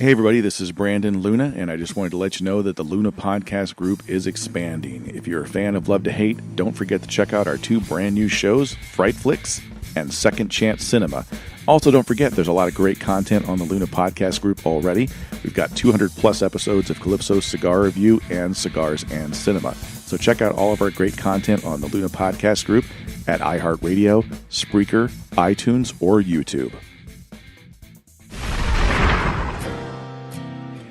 Hey everybody, this is Brandon Luna, and I just wanted to let you know that the Luna Podcast Group is expanding. If you're a fan of Love to Hate, don't forget to check out our two brand new shows, Fright Flicks and Second Chance Cinema. Also, don't forget, there's a lot of great content on the Luna Podcast Group already. We've got 200 plus episodes of Calypso's Cigar Review and Cigars and Cinema. So check out all of our great content on the Luna Podcast Group at iHeartRadio, Spreaker, iTunes, or YouTube.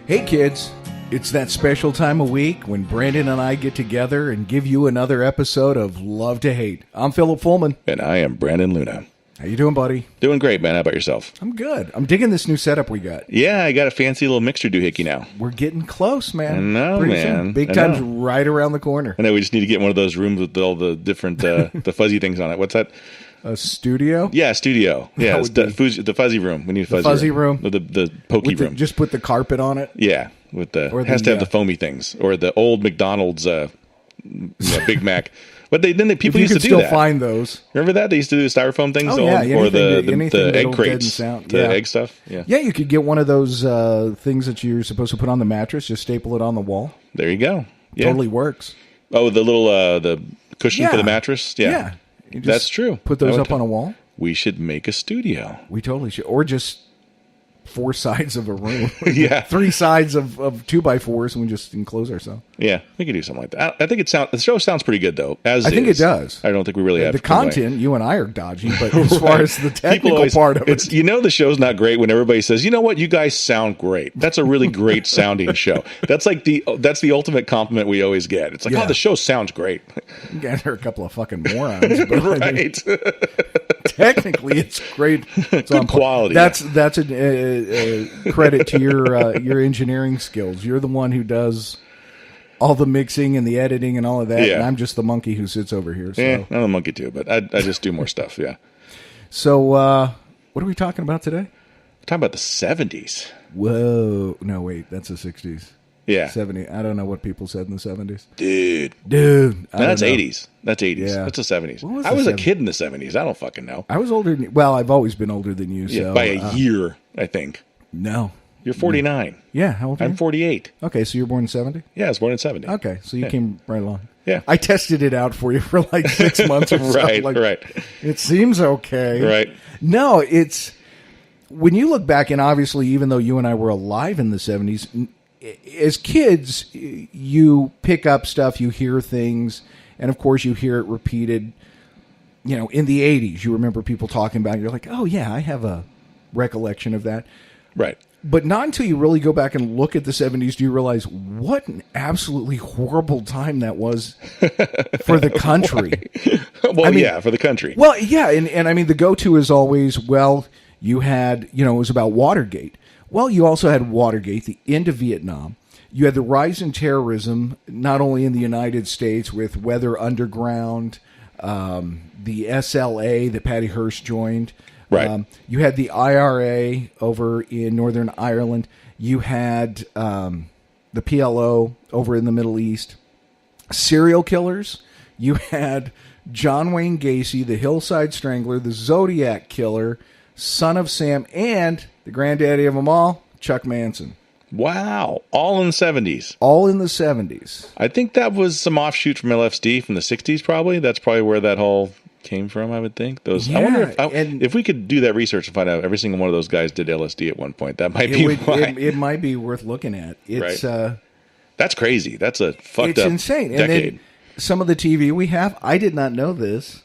Hey kids, it's that special time of week when Brandon and I get together and give you another episode of Love to Hate. I'm Philip Fullman. And I am Brandon Luna. How you doing, buddy? Doing great, man. How about yourself? I'm good. I'm digging this new setup we got. Yeah, I got a fancy little mixer doohickey now. We're getting close, man. I know, Pretty man. soon. Big time's right around the corner. I know, we just need to get one of those rooms with all the different, the fuzzy things on it. What's that? A studio? Yeah, studio. Yeah, it's the fuzzy room. We need a fuzzy room. The pokey room. Just put the carpet on it? Yeah, with the has to have the foamy things, or the old McDonald's Big Mac. But people used to do that. You can still find those. Remember that? They used to do the styrofoam things? Oh, yeah. Or the egg crates. The egg stuff? Yeah. Yeah, you could get one of those things that you're supposed to put on the mattress, just staple it on the wall. There you go. Yeah. Totally works. Oh, the little the cushion for the mattress? Yeah. That's true. Put those up on a wall. We should make a studio. We totally should. Or just 4 sides of a room. Yeah. 3 sides of 2x4s, and we just enclose ourselves. Yeah, we could do something like that. I think the show sounds pretty good, though. I think it does. I don't think we really have the content. You and I are dodgy, but as far as the technical part of it, the show's not great when everybody says, "You know what, you guys sound great." That's a really great sounding show. That's like that's the ultimate compliment we always get. It's like, "Oh, the show sounds great." You guys are a couple of fucking morons, but right? Technically, it's great. It's good quality. That's a credit to your engineering skills. You're the one who does all the mixing and the editing and all of that. Yeah. And I'm just the monkey who sits over here. So. Yeah, I'm a monkey too, but I just do more stuff. Yeah. So what are we talking about today? We're talking about the 70s. Whoa! No, wait, that's the 60s. Yeah. 70s. I don't know what people said in the 70s. Dude. No, that's 80s. That's 80s. Yeah. That's the 70s. I was a kid in the 70s. I don't fucking know. I was older than you. Well, I've always been older than you. Yeah, so, by a year, I think. No. You're 49. Yeah, how old are you? I'm 48. Okay, so you're born in 70? Yeah, I was born in 70. Okay, so you came right along. Yeah. I tested it out for you for like 6 months or so. Right. It seems okay. Right. No, it's... When you look back, and obviously even though you and I were alive in the 70s, as kids, you pick up stuff, you hear things, and of course you hear it repeated. You know, in the 80s, you remember people talking about it, you're like, oh yeah, I have a recollection of that. Right. But not until you really go back and look at the 70s do you realize what an absolutely horrible time that was for the country. Well, for the country. Well, yeah, and I mean, the go-to is always, well, you had, it was about Watergate. Well, you also had Watergate, the end of Vietnam. You had the rise in terrorism, not only in the United States with Weather Underground, the SLA that Patty Hearst joined. Right. You had the IRA over in Northern Ireland. You had the PLO over in the Middle East. Serial killers. You had John Wayne Gacy, the Hillside Strangler, the Zodiac Killer, Son of Sam, and the granddaddy of them all, Chuck Manson. Wow. All in the 70s. All in the 70s. I think that was some offshoot from LSD from the 60s, probably. That's probably where that whole came from, I would think. I wonder if we could do that research and find out every single one of those guys did LSD at one point. That might be why. It might be worth looking at. It's right. That's crazy. That's a fucked up insane. decade. And then some of the TV we have, I did not know this.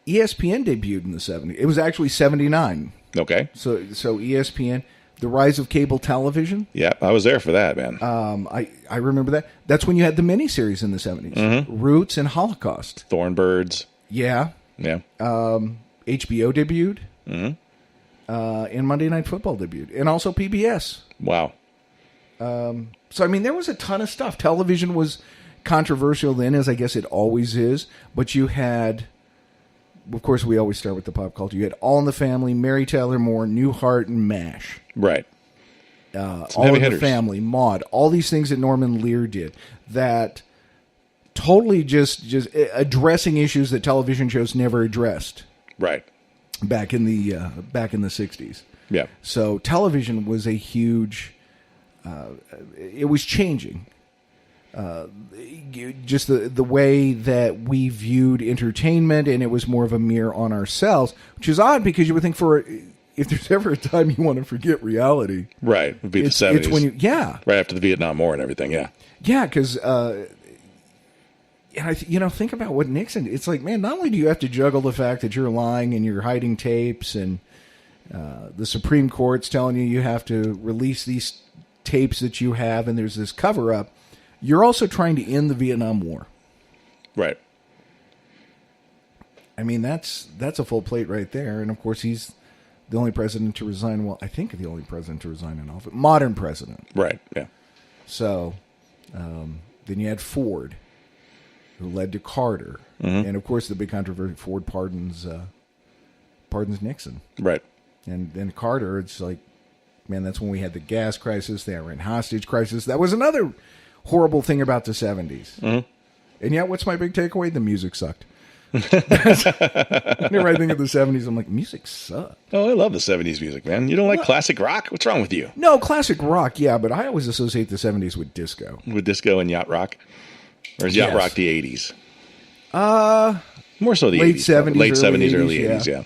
ESPN debuted in the 70s. It was actually 79. Okay. So ESPN, the rise of cable television. Yeah, I was there for that, man. I remember that. That's when you had the miniseries in the 70s. Mm-hmm. Roots and Holocaust. Thornbirds. Yeah. Yeah. HBO debuted. Mm-hmm. And Monday Night Football debuted. And also PBS. Wow. So, I mean, there was a ton of stuff. Television was controversial then, as I guess it always is. But you had... Of course, we always start with the pop culture. You had All in the Family, Mary Tyler Moore, Newhart, and MASH. Right. All in the Family, Maude, all these things that Norman Lear did that totally just addressing issues that television shows never addressed. Right. Back in the 60s. Yeah. So television was a huge it was changing. Just the way that we viewed entertainment, and it was more of a mirror on ourselves, which is odd because you would think if there's ever a time you want to forget reality, right, it would be the 70s. It's when right after the Vietnam War and everything, because think about what Nixon. It's like, man, not only do you have to juggle the fact that you're lying and you're hiding tapes, and the Supreme Court's telling you have to release these tapes that you have, and there's this cover up. You're also trying to end the Vietnam War. Right. I mean, that's a full plate right there. And, of course, he's the only president to resign. Well, I think the only president to resign in office. Modern president. Right, yeah. So, then you had Ford, who led to Carter. Mm-hmm. And, of course, the big controversy, Ford pardons Nixon. Right. And then Carter, it's like, man, that's when we had the gas crisis, the Iran hostage crisis. That was another horrible thing about the 70s. Mm-hmm. And yet, what's my big takeaway? The music sucked. Whenever I think of the 70s, I'm like, music sucked. Oh, I love the 70s music, man. You don't like classic rock? What's wrong with you? No, classic rock, yeah, but I always associate the 70s with disco. With disco and yacht rock? Or is yacht rock the 80s? More so the late 80s. 70s, late 70s, early 80s, yeah.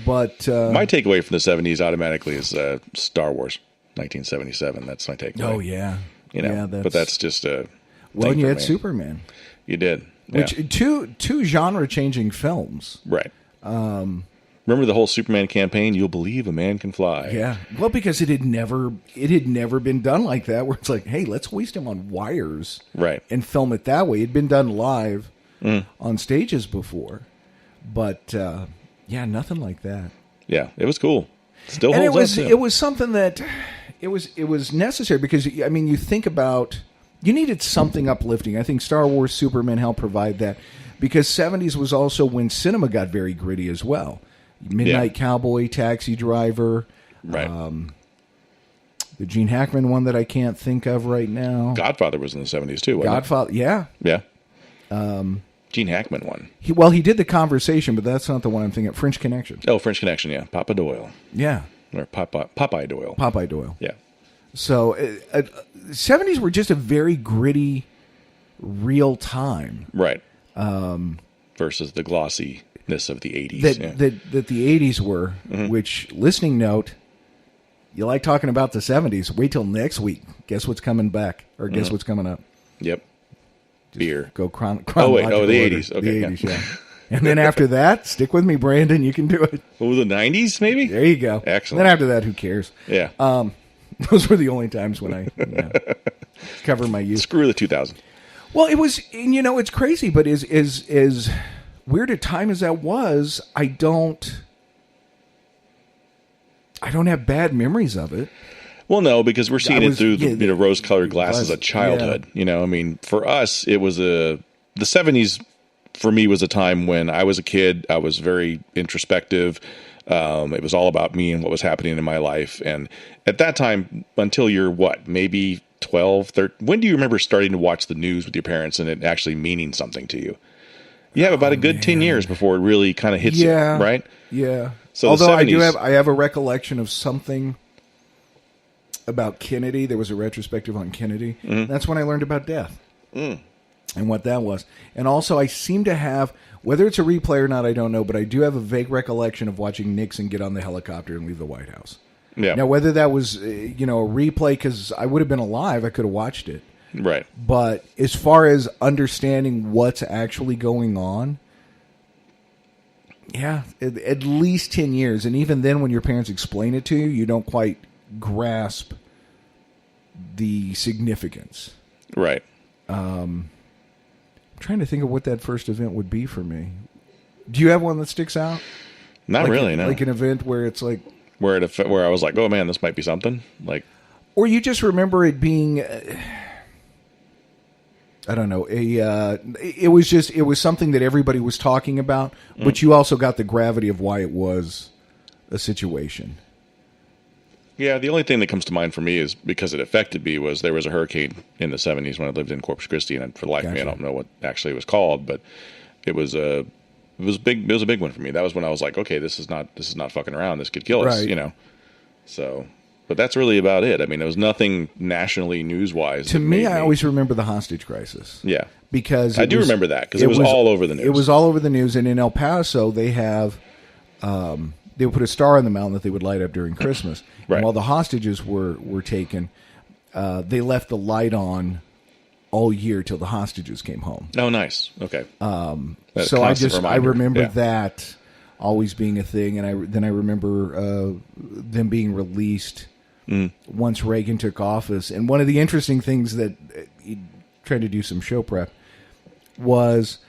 But my takeaway from the 70s automatically is Star Wars, 1977. That's my takeaway. Oh, yeah. But that's just a... Well, and you had Superman. You did. Which two genre-changing films. Right. Remember the whole Superman campaign? You'll believe a man can fly. Yeah. Well, because it had never been done like that, where it's like, hey, let's hoist him on wires, right, and film it that way. It'd been done live on stages before, but nothing like that. Yeah, it was cool. Still and holds up. It was something that it was necessary because I mean, you think about. You needed something uplifting. I think Star Wars, Superman helped provide that because 70s was also when cinema got very gritty as well. Midnight Cowboy, Taxi Driver, right? The Gene Hackman one that I can't think of right now. Godfather was in the 70s too, wasn't Godfather, it? Yeah. Gene Hackman one. He did The Conversation, but that's not the one I'm thinking of. French Connection. Oh, French Connection, yeah. Papa Doyle. Yeah. Or Popeye Doyle. Popeye Doyle. Yeah. So, 70s were just a very gritty, real time. Right. Versus the glossiness of the 80s. That the 80s were, which, listening note, you like talking about the 70s. Wait till next week. Guess what's coming back? Or guess what's coming up? Yep. Just beer. Go Oh, wait. Oh, the 80s. Okay. The 80s, yeah. And then after that, stick with me, Brandon. You can do it. Oh, the 90s, maybe? There you go. Excellent. Then after that, who cares? Yeah. Those were the only times when I cover my youth. Screw the 2000s. Well, it was, it's crazy, but as weird a time as that was, I don't have bad memories of it. Well, no, because we're seeing it through the rose-colored glasses of childhood. Yeah. I mean, for us, it was the 70s. For me, was a time when I was a kid. I was very introspective. It was all about me and what was happening in my life. And at that time, until you're maybe 12, 13, when do you remember starting to watch the news with your parents and it actually meaning something to you? You have about a good 10 years before it really kind of hits you, right? Yeah. So although the 70s, I have a recollection of something about Kennedy. There was a retrospective on Kennedy. Mm-hmm. That's when I learned about death. And what that was. And also, I seem to have, whether it's a replay or not, I don't know, but I do have a vague recollection of watching Nixon get on the helicopter and leave the White House. Yeah. Now, whether that was, a replay, because I would have been alive, I could have watched it. Right. But as far as understanding what's actually going on, at least 10 years. And even then, when your parents explain it to you, you don't quite grasp the significance. Right. I'm trying to think of what that first event would be for me. Do you have one that sticks out? Not really, no. Like an event where it's like... Where I was like, oh man, this might be something. Like, or you just remember it being... I don't know. It was something that everybody was talking about, but you also got the gravity of why it was a situation. Yeah, the only thing that comes to mind for me is because it affected me was there was a hurricane in the 70s when I lived in Corpus Christi, and for the life of me, I don't know what actually it was called, but it was a big one for me. That was when I was like, okay, this is not fucking around. This could kill us, right. So But that's really about it. I mean, there was nothing nationally news-wise. To me, I always remember the hostage crisis. Yeah. Because I do remember that, because it was all over the news. It was all over the news, and in El Paso, they have... they would put a star on the mountain that they would light up during Christmas. Right. And while the hostages were taken, they left the light on all year till the hostages came home. Oh, nice. Okay. So I remember that always being a thing, and then I remember them being released once Reagan took office. And one of the interesting things that trying to do some show prep was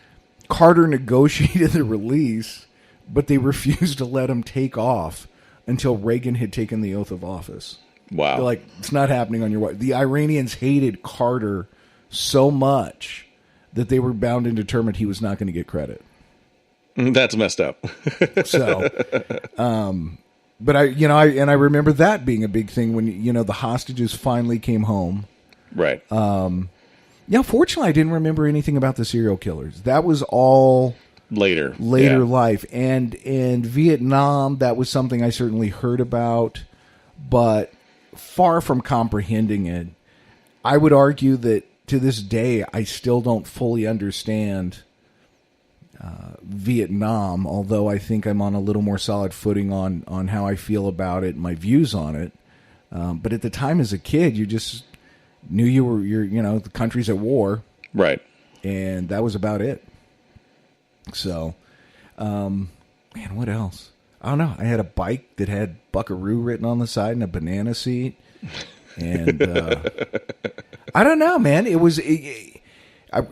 Carter negotiated the release, but they refused to let him take off until Reagan had taken the oath of office. Wow. They're like, it's not happening on your watch. The Iranians hated Carter so much that they were bound and determined he was not going to get credit. That's messed up. So, but I remember that being a big thing when, the hostages finally came home. Right. Fortunately, I didn't remember anything about the serial killers. That was all later life. And Vietnam, that was something I certainly heard about, but far from comprehending it. I would argue that to this day, I still don't fully understand Vietnam, although I think I'm on a little more solid footing on how I feel about it, my views on it. But at the time as a kid, you just knew the country's at war. Right. And that was about it. So, man, what else? I don't know. I had a bike that had Buckaroo written on the side and a banana seat. And I don't know, man. It was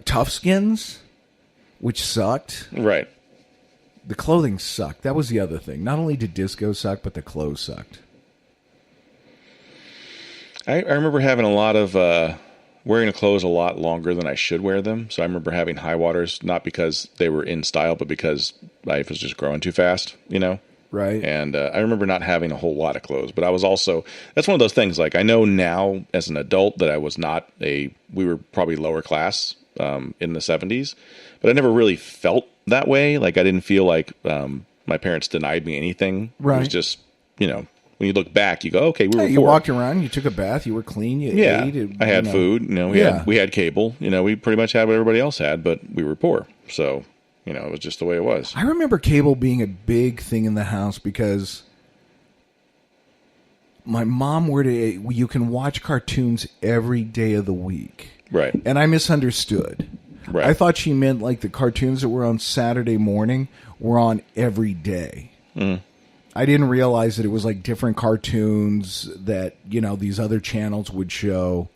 Tough Skins, which sucked. Right. The clothing sucked. That was the other thing. Not only did disco suck, but the clothes sucked. I remember having a lot of wearing the clothes a lot longer than I should wear them. So I remember having high waters, not because they were in style, but because life was just growing too fast, Right. And I remember not having a whole lot of clothes, but I was also, that's one of those things, like I know now as an adult that I was not we were probably lower class in the 70s, but I never really felt that way. Like I didn't feel like my parents denied me anything. Right. It was just, when you look back, you go, okay, we were you poor. walked around, you took a bath, you were clean, you ate. I had food. We had cable. We pretty much had what everybody else had, but we were poor. So, it was just the way it was. I remember cable being a big thing in the house because my mom you can watch cartoons every day of the week. Right. And I misunderstood. Right. I thought she meant like the cartoons that were on Saturday morning were on every day. Mm. I didn't realize that it was like different cartoons that, these other channels would show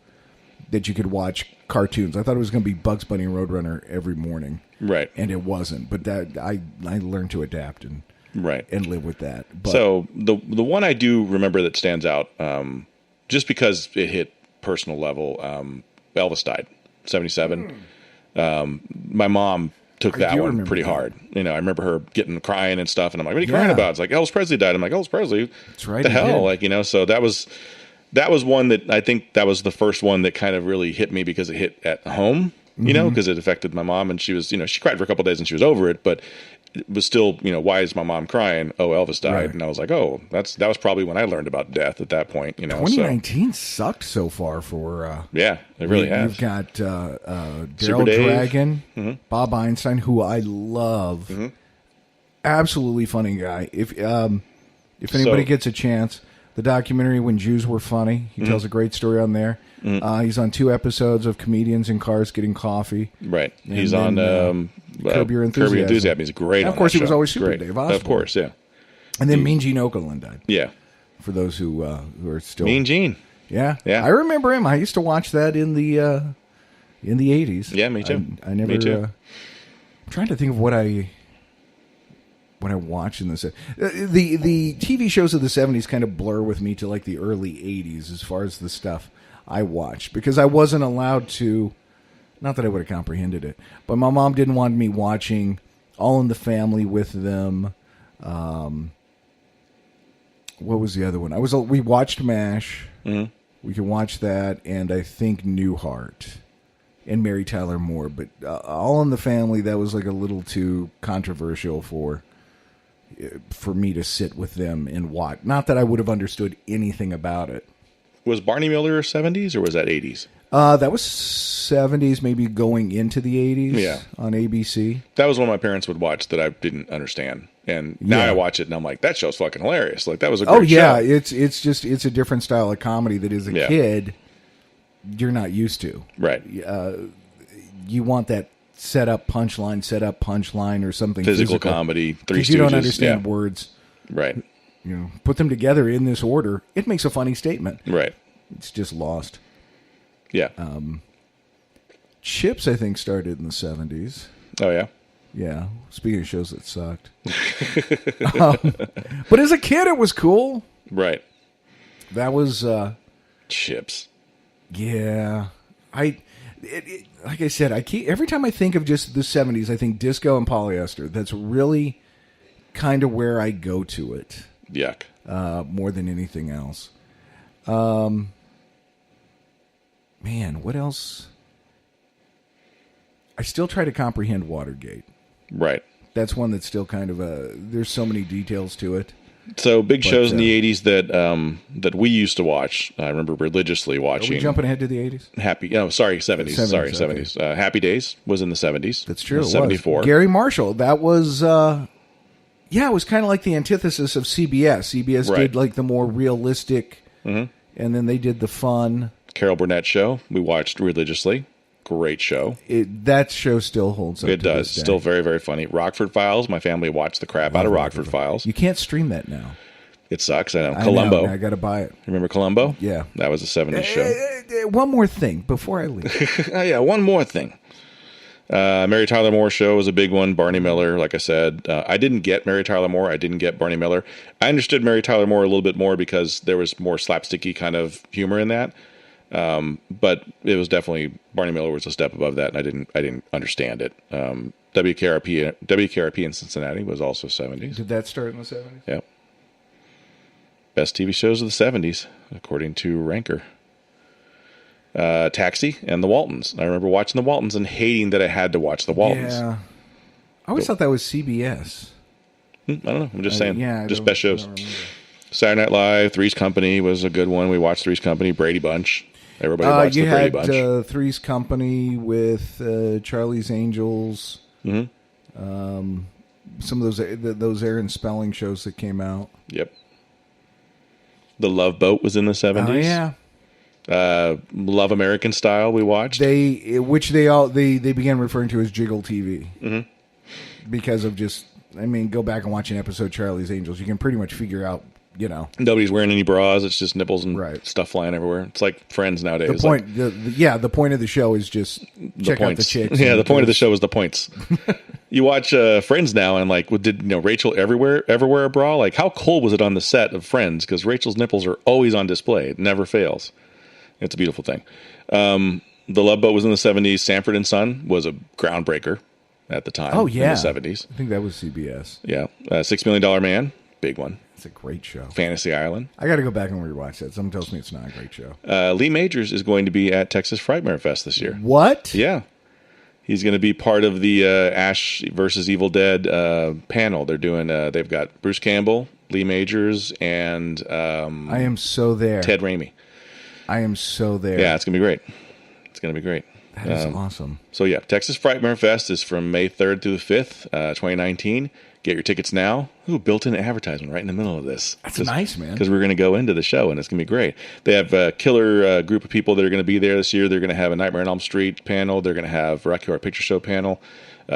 that you could watch cartoons. I thought it was going to be Bugs Bunny and Roadrunner every morning. Right. And it wasn't. But that I learned to adapt and live with that. But, so the one I do remember that stands out, just because it hit personal level, Elvis died, 77. My mom took that one pretty hard. I remember her crying and stuff, and I'm like, "What are you crying about?" It's like Elvis Presley died. I'm like, "Elvis Presley? That's right. The hell?" Like, So that was one that I think that was the first one that kind of really hit me because it hit at home, because it affected my mom, and she was, she cried for a couple of days and she was over it, but it was still, why is my mom crying? Oh, Elvis died. Right. And I was like, oh, that was probably when I learned about death at that point, 2019 sucked so far for... yeah, it really has. You've got Daryl Dragon, Bob Einstein, who I love. Mm-hmm. Absolutely funny guy. If anybody gets a chance, the documentary When Jews Were Funny, he tells a great story on there. He's on 2 episodes of Comedians in Cars Getting Coffee. Right. He's on Curb Your Enthusiasm. He's great. And of course, he was always Super Dave Osborne. Of course, yeah. And then Mean Gene Okerlund died. Yeah. For those who are still Mean Gene. Yeah. I remember him. I used to watch that in the 80s. Yeah, me too. I never. Me too. I'm trying to think of what I watched in the the TV shows of the 70s kind of blur with me to like the early 80s as far as the stuff I watched, because I wasn't allowed to, not that I would have comprehended it, but my mom didn't want me watching All in the Family with them. What was the other one? We watched MASH. Mm-hmm. We could watch that, and I think Newhart and Mary Tyler Moore, but All in the Family, that was like a little too controversial for for me to sit with them and watch. Not that I would have understood anything about it. Was Barney Miller 70s or was that 80s? That was 70s, maybe going into the 80s on ABC. That was one my parents would watch that I didn't understand. And now I watch it and I'm like, that show's fucking hilarious. Like, that was a great show. It's a different style of comedy that as a kid, you're not used to. Right. You want that set up punchline or something physical comedy, Three Stooges. You don't understand words. Right. Put them together in this order. It makes a funny statement. Right. It's just lost. Yeah. Chips, I think, started in the 70s. Oh, yeah? Yeah. Speaking of shows that sucked. But as a kid, it was cool. Right. That was... Chips. Yeah. Like I said, every time I think of just the 70s, I think disco and polyester. That's really kind of where I go to it. Yuck. More than anything else. Man, what else? I still try to comprehend Watergate. Right. That's one that's still kind of there's so many details to it. So big shows in the 80s that we used to watch. I remember religiously watching. Are we jumping ahead to the 80s? 70s. Sorry, 70s. Okay. Happy Days was in the 70s. That's true. 74. Gary Marshall. That was, it was kind of like the antithesis of CBS. CBS did like the more realistic, and then they did the fun. Carol Burnett show we watched religiously. Great show. That show still holds up. It does. Still very, very funny. Rockford Files. My family watched the crap out of Rockford Files. You can't stream that now. It sucks. I know. Columbo. I got to buy it. Remember Columbo? Yeah. That was a 70s show. One more thing before I leave. One more thing. Mary Tyler Moore show was a big one. Barney Miller, like I said. I didn't get Mary Tyler Moore. I didn't get Barney Miller. I understood Mary Tyler Moore a little bit more because there was more slapsticky kind of humor in that. But it was definitely Barney Miller was a step above that, and I didn't understand it. WKRP in Cincinnati was also 70s. Did that start in the 70s? Yep. Best TV shows of the 70s, according to Ranker. Taxi and The Waltons. I remember watching The Waltons and hating that I had to watch The Waltons. Yeah. I always thought that was CBS. I don't know. I'm just saying. Yeah, just best shows. Saturday Night Live, Three's Company was a good one. We watched Three's Company. Brady Bunch. Everybody watched the Brady Bunch. You had Three's Company with Charlie's Angels. Mm-hmm. Some of those Aaron Spelling shows that came out. Yep. The Love Boat was in the 70s. Oh, yeah. Love American Style we watched. They began referring to as Jiggle TV. Mm-hmm. Because of go back and watch an episode of Charlie's Angels. You can pretty much figure out, Nobody's wearing any bras. It's just nipples and stuff flying everywhere. It's like Friends nowadays. The point of the show is just check out the chicks. Yeah, the point of the show is the points. You watch Friends now and did Rachel ever wear a bra? Like, how cold was it on the set of Friends? Because Rachel's nipples are always on display. It never fails. It's a beautiful thing. The Love Boat was in the 70s. Sanford and Son was a groundbreaker at the time. Oh, yeah. In the 70s. I think that was CBS. Yeah. $6 Million Man. Big one. It's a great show. Fantasy Island. I got to go back and rewatch that. Someone tells me it's not a great show. Lee Majors is going to be at Texas Frightmare Fest this year. What? Yeah. He's going to be part of the Ash versus Evil Dead panel. They're doing. They've got Bruce Campbell, Lee Majors, and I am so there. Ted Raimi. I am so there. Yeah, it's going to be great. It's going to be great. That is awesome. So yeah, Texas Frightmare Fest is from May 3rd through the 5th, 2019. Get your tickets now. Ooh, built-in advertisement right in the middle of this. That's nice, man. Because we're going to go into the show, and it's going to be great. They have a killer group of people that are going to be there this year. They're going to have a Nightmare on Elm Street panel. They're going to have a Rocky Horror Picture Show panel.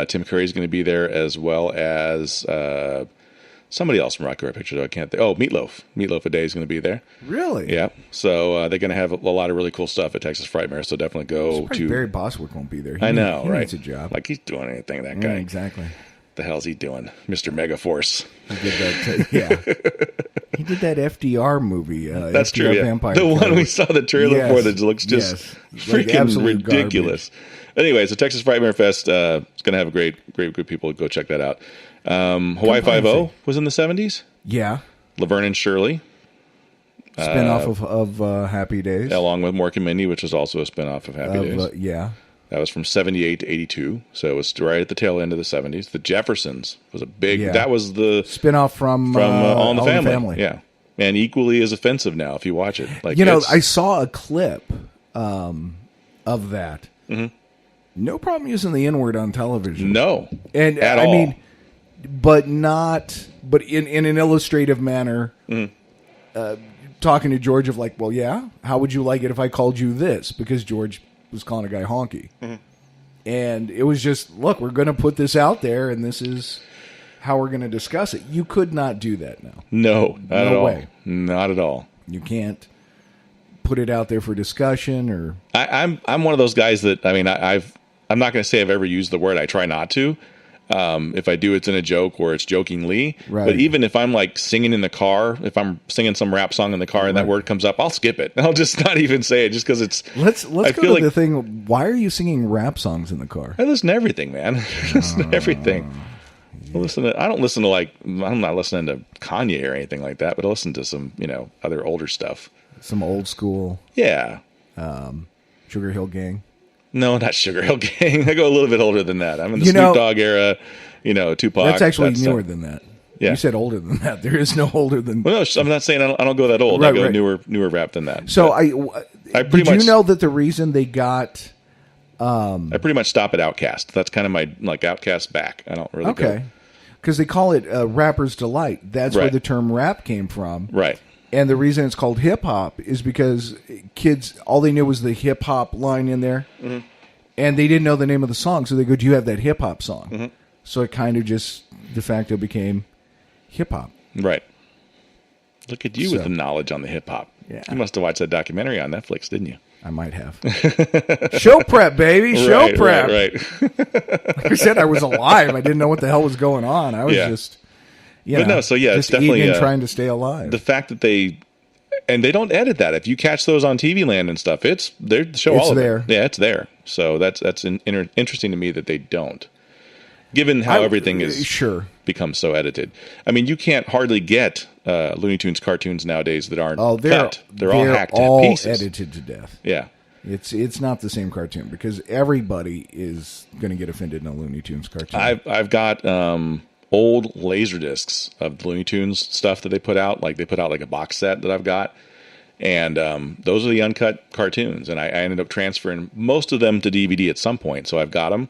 Tim Curry's going to be there, as well as somebody else from Rocky Horror Picture Show. I can't think. Oh, Meatloaf. Meatloaf a Day is going to be there. Really? Yeah. So they're going to have a lot of really cool stuff at Texas Frightmare. So definitely go to. Barry Bostwick won't be there. I know, he right? Needs a job. Like he's doing anything. That guy. Yeah, exactly. The hell's he doing, Mr. Megaforce? He did that. Yeah, he did that FDR movie. That's FDR true. Yeah. Vampire the one Killer. we saw the trailer for that looks just freaking ridiculous. Garbage. Anyway, so Texas Frightmare Fest is going to have a great group of people. Go check that out. Hawaii Five-0 was in the 70s. Yeah. Laverne and Shirley. Spinoff of Happy Days. Along with Mork and Mindy, which was also a spinoff of Happy Days. Yeah. That was from 78 to 82, so it was right at the tail end of the 70s. The Jeffersons was a big... Yeah. That was the... Spinoff from All in the Family. Yeah. And equally as offensive now if you watch it. Like, I saw a clip of that. Mm-hmm. No problem using the N-word on television. No. And at I all. mean, but in an illustrative manner, talking to George of like, well, yeah, how would you like it if I called you this? Because George was calling a guy honky. Mm-hmm. And it was just, look, we're going to put this out there, and this is how we're going to discuss it. You could not do that now. No, not at all. Way. Not at all. You can't put it out there for discussion or... I'm one of those guys that, I mean, I'm not going to say I've ever used the word. I try not to. If I do, it's in a joke or it's jokingly. Right. But even if I'm like singing in the car, if I'm singing some rap song in the car and that word comes up, I'll skip it. I'll just not even say it just because it's... Let's go to the thing. Why are you singing rap songs in the car? I listen to everything, man. I listen to everything. I don't listen to I'm not listening to Kanye or anything like that, but I listen to some, other older stuff. Some old school. Yeah. Sugar Hill Gang. No, not Sugar Hill Gang. I go a little bit older than that. I'm in the Snoop Dogg era, Tupac. That's actually newer than that. Yeah. You said older than that. There is no older than... Well, no, I'm not saying I don't go that old. I go newer rap than that. So did you know that the reason they got... I pretty much stop at Outkast. That's kind of my Outkast back. I don't really go. Because they call it Rapper's Delight. That's where the term rap came from. Right. And the reason it's called hip-hop is because kids, all they knew was the hip-hop line in there. Mm-hmm. And they didn't know the name of the song. So they go, do you have that hip-hop song? Mm-hmm. So it kind of just de facto became hip-hop. Right. Look at you with the knowledge on the hip-hop. Yeah. You must have watched that documentary on Netflix, didn't you? I might have. Show prep, baby. Show prep. Right. Like I said, I was alive. I didn't know what the hell was going on. I was just... it's definitely eating and trying to stay alive. The fact that they don't edit that. If you catch those on TV Land and stuff, they show all of there. it. Yeah, it's there. So that's interesting to me that they don't. Given how everything is become so edited. I mean, you can't hardly get Looney Tunes cartoons nowadays that aren't cut. They're all hacked to pieces. Edited to death. Yeah. It's not the same cartoon because everybody is going to get offended in a Looney Tunes cartoon. I've got old laser discs of the Looney Tunes stuff that they put out. Like they put out like a box set that I've got. And those are the uncut cartoons. And I ended up transferring most of them to DVD at some point. So I've got them.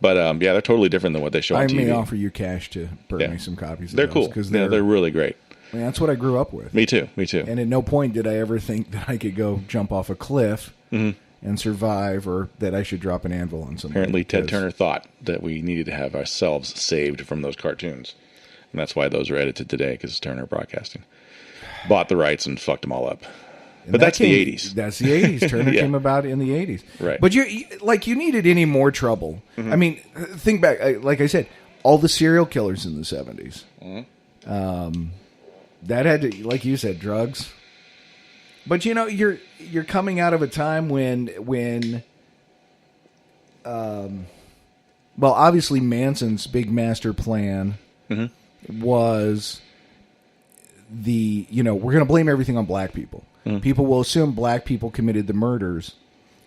But they're totally different than what they show on TV. I may offer you cash to burn me some copies of they're those. Cool. Because they're really great. I mean, that's what I grew up with. Me too. And at no point did I ever think that I could go jump off a cliff and survive or that I should drop an anvil on somebody. Apparently Ted Turner thought that we needed to have ourselves saved from those cartoons. And that's why those are edited today, because Turner Broadcasting bought the rights and fucked them all up. But that's the 80s. That's the 80s. Turner came about in the 80s. Right. But you needed any more trouble. Mm-hmm. I mean, think back. Like I said, all the serial killers in the 70s. Mm-hmm. That had to, like you said, drugs. But you're coming out of a time when obviously Manson's big master plan was we're going to blame everything on black people. Mm. People will assume black people committed the murders,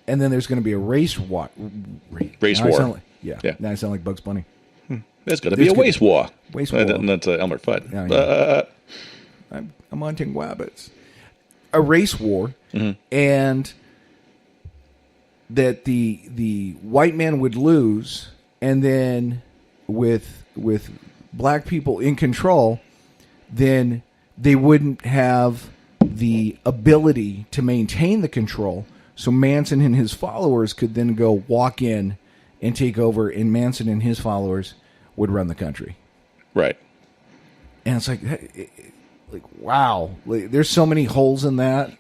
and then there's going to be a race war. Now I sound like Bugs Bunny. There's going to be a waste war. Waste war. That's Elmer Fudd. Yeah. I'm hunting rabbits. A race war, and that the white man would lose, and then with black people in control, then they wouldn't have the ability to maintain the control. So Manson and his followers could then go walk in and take over, and Manson and his followers would run the country. Right. And it's like wow, there's so many holes in that.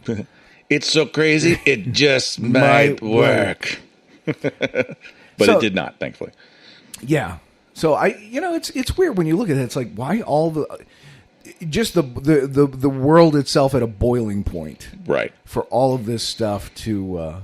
It's so crazy, it just might work. But it did not, thankfully. Yeah. So it's weird when you look at it. It's like, why all the world itself at a boiling point, right? For all of this stuff to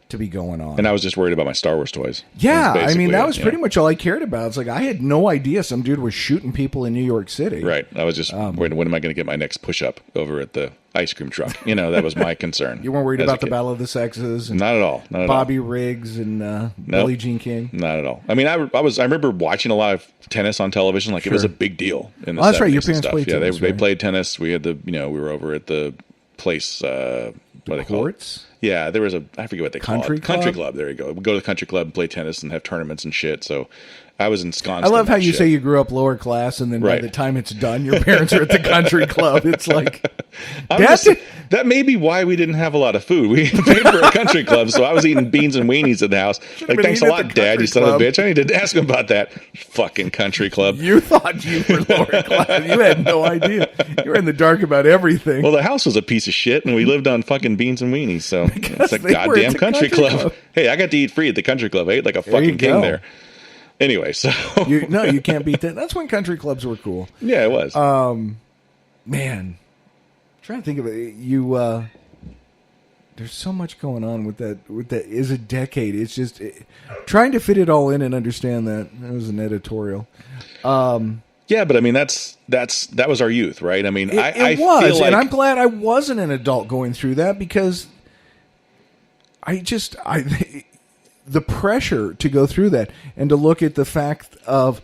to be going on. And I was just worried about my Star Wars toys. Yeah, That's I mean, that basically was it, pretty much all I cared about. It's like I had no idea some dude was shooting people in New York City. Right. I was just worried, when am I going to get my next push-up over at the ice cream truck? That was my concern. You weren't worried about the Battle of the Sexes? And Not at all. Not at Bobby all. Riggs and Billie Jean King? Not at all. I mean, I remember watching a lot of tennis on television. Like, it was a big deal in the 70s. That's right. Your and parents stuff. played tennis, they right? played tennis. We had we were over at the place, what do they call it? Yeah, there was I forget what they call it. Country club. There you go. We'd go to the country club and play tennis and have tournaments and shit. So I was ensconced. I love in how that you shit. say you grew up lower class, and then by Right. the time it's done, your parents are at the country club. It's like, that may be why we didn't have a lot of food. We paid for a country club, so I was eating beans and weenies at the house. Like, been thanks a eating at lot, the Dad, country you son of a club. bitch. I need to ask him about that fucking country club. you thought you were lower class. You had no idea. You were in the dark about everything. Well, the house was a piece of shit, and we lived on fucking beans and weenies. So it's a they were at goddamn the country country club. club. Hey, I got to eat free at the country club. I ate like a you fucking king go. there. Anyway, so You can't beat that. That's when country clubs were cool. yeah, it was. Man, I'm trying to think of it. There's so much going on with that. Is a decade. It's just trying to fit it all in and understand that. That was an editorial. Yeah, but I mean that was our youth, right? I mean, I was, feel like, and I'm glad I wasn't an adult going through that because the pressure to go through that and to look at the fact of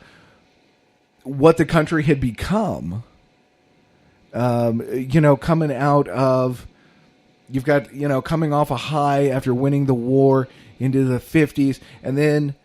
what the country had become. Coming out of, you've got, coming off a high after winning the war into the 50s, and then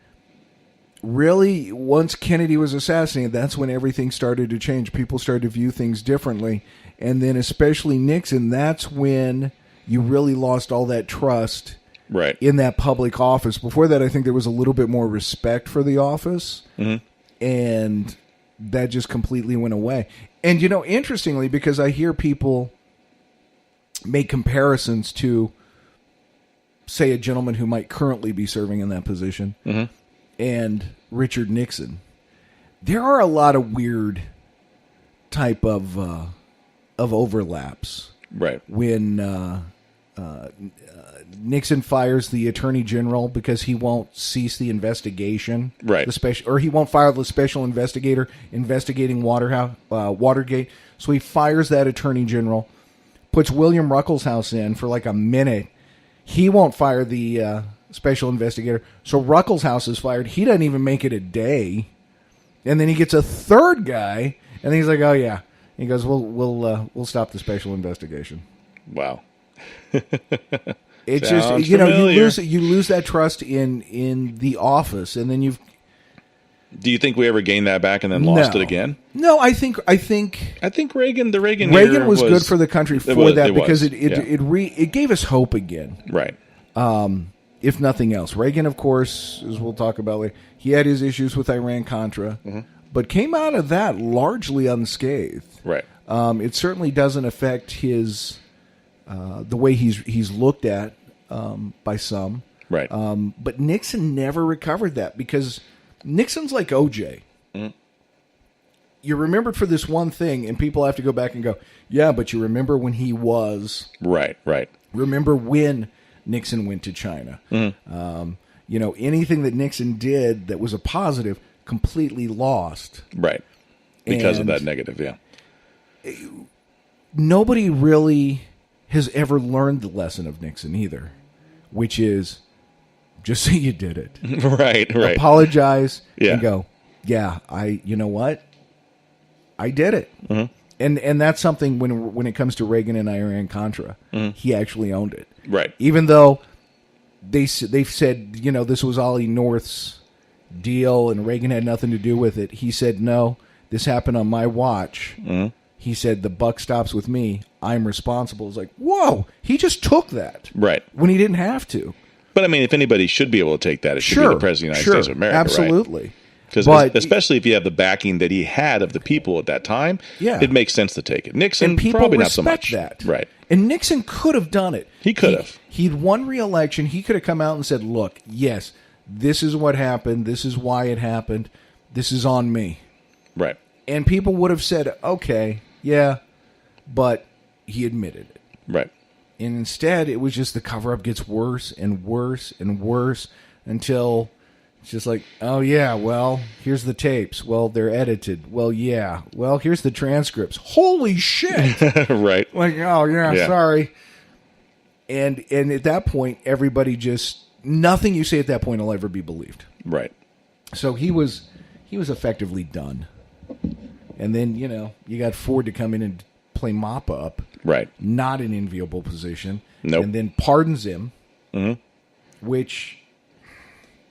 really, once Kennedy was assassinated, that's when everything started to change. People started to view things differently. And then especially Nixon, that's when you really lost all that trust right in that public office. Before that, I think there was a little bit more respect for the office. Mm-hmm. And that just completely went away. And, interestingly, because I hear people make comparisons to, say, a gentleman who might currently be serving in that position, mm-hmm. and Richard Nixon, there are a lot of weird type of overlaps. Right. When Nixon fires the attorney general because he won't cease the investigation. Right. Or he won't fire the special investigator investigating Watergate. So he fires that attorney general, puts William Ruckelshaus in for like a minute. He won't fire the special investigator. So Ruckelshaus is fired. He doesn't even make it a day. And then he gets a third guy, and he's like, "Oh yeah." He goes, "We'll stop the special investigation." Wow. It's Sounds just you lose that trust in the office, and then you've. Do you think we ever gained that back and then lost it again? No, I think Reagan Reagan was good for the country because it gave us hope again. Right. If nothing else, Reagan, of course, as we'll talk about later, he had his issues with Iran-Contra, mm-hmm. but came out of that largely unscathed. Right. It certainly doesn't affect his the way he's looked at by some. Right. But Nixon never recovered that because Nixon's like OJ. Mm-hmm. You're remembered for this one thing, and people have to go back and go, yeah, but you remember when he was... Right. Remember when Nixon went to China. Mm-hmm. Anything that Nixon did that was a positive, completely lost. Right. Because of that negative, yeah. Nobody really has ever learned the lesson of Nixon either, which is just say you did it. Right. Apologize and go, yeah, you know what? I did it. Mm-hmm. And that's something when it comes to Reagan and Iran-Contra, mm-hmm. he actually owned it. Right. Even though they've said, this was Ollie North's deal and Reagan had nothing to do with it. He said, no, this happened on my watch. Mm-hmm. He said, the buck stops with me. I'm responsible. It's like, whoa, he just took that. Right. When he didn't have to. But, I mean, if anybody should be able to take that, it should be the President of the United States of America, absolutely. Right? Because especially if you have the backing that he had of the people at that time, it makes sense to take it. Nixon, and people probably respect not so much. That. Right. And Nixon could have done it. He could have. He'd won re-election. He could have come out and said, look, yes, this is what happened. This is why it happened. This is on me. Right. And people would have said, okay, yeah, but he admitted it. Right. And instead, it was just the cover-up gets worse and worse and worse until it's just like, oh, yeah, well, here's the tapes. Well, they're edited. Well, yeah. Well, here's the transcripts. Holy shit. Right. Like, oh, yeah, sorry. And at that point, everybody just, nothing you say at that point will ever be believed. Right. So he was effectively done. And then, you got Ford to come in and play mop-up. Right. Not an enviable position. Nope. And then pardons him, which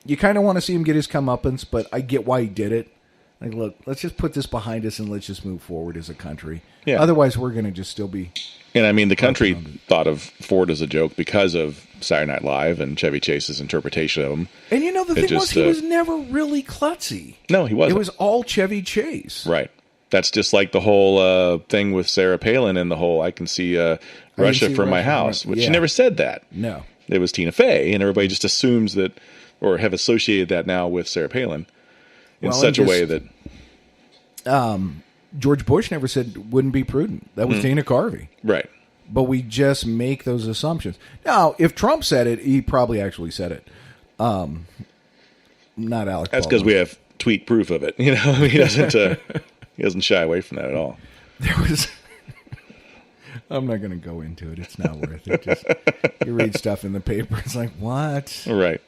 you kind of want to see him get his comeuppance, but I get why he did it. Like, look, let's just put this behind us and let's just move forward as a country. Yeah. Otherwise, we're going to just still be... And I mean, the country thought of Ford as a joke because of Saturday Night Live and Chevy Chase's interpretation of him. And the thing was, he was never really klutzy. No, he wasn't. It was all Chevy Chase. Right. That's just like the whole thing with Sarah Palin and the whole I can see Russia from my house, which she never said that. No. It was Tina Fey, and everybody just assumes that, or have associated that now with Sarah Palin in such a way that... George Bush never said wouldn't be prudent. That was Dana Carvey. Right. But we just make those assumptions. Now, if Trump said it, he probably actually said it. Not Alec That's because we have tweet proof of it. He doesn't shy away from that at all. There was... I'm not going to go into it. It's not worth it. Just, you read stuff in the paper. It's like, what? Right.